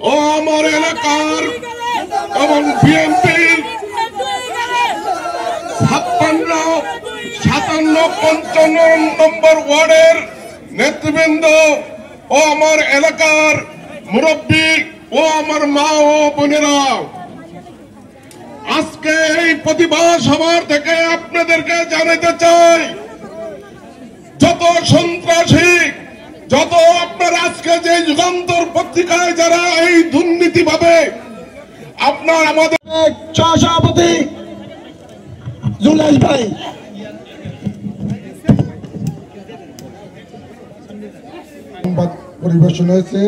ও আমার এলাকার এবং বিএনপির 56, 57, 55 নম্বর ওয়ার্ডের নেতৃবৃন্দ ও আমার এলাকার মুরব্বী ও আমার মা ও বোনেরা, আজকে এই প্রতিবাদ সভার থেকে আপনাদেরকে জানাতে চাই, যত সন্ত্রাসী, যত আপনার আজকে যে যুগান্তর পত্রিকায় যারা এই দুর্নীতি ভাবে আপনার আমাদের সভাপতি জুলাইশ ভাই সংবাদ পরিবেশন হয়েছে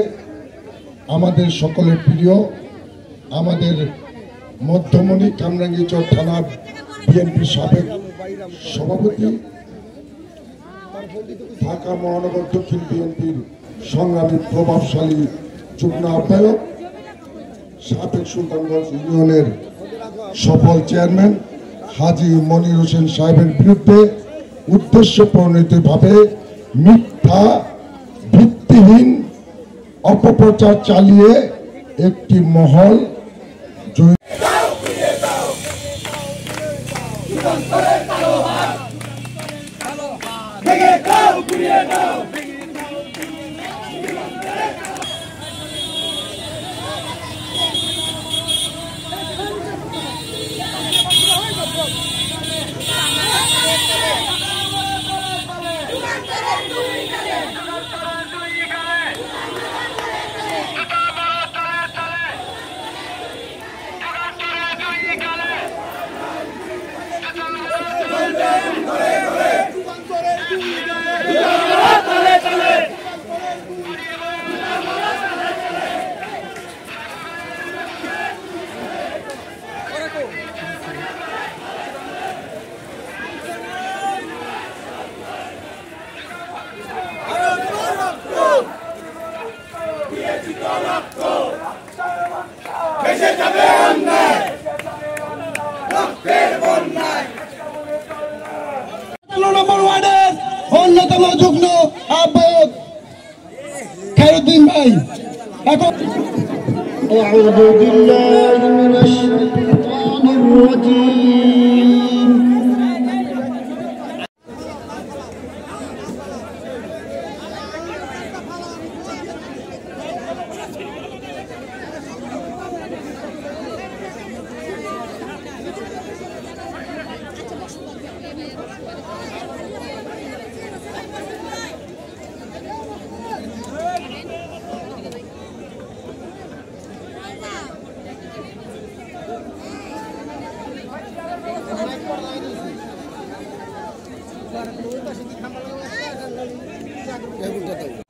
আমাদের সকলের প্রিয়, আমাদের মধ্যমণি কামরাঙ্গীরচর থানার বিএনপি সাবেক সভাপতি, ঢাকা মহানগর দক্ষিণ বিএনপির সংগ্রামী প্রভাবশালী যুগ্ম আহ্বায়ক, সাবেক সুলতানগঞ্জ ইউনিয়নের সফল চেয়ারম্যান হাজী মনির হোসেন সাহেবের বিরুদ্ধে উদ্দেশ্য প্রণীতভাবে মিথ্যা ভিত্তিহীন অপপ্রচার চালিয়ে একটি মহল নম্বর ওয়ার্ডের অন্যতম যুগ্ম আহ্বায়ক খায়রুদ্দিন ভাই এখন أعوذ بالله من الشيطان الرجيم Ya,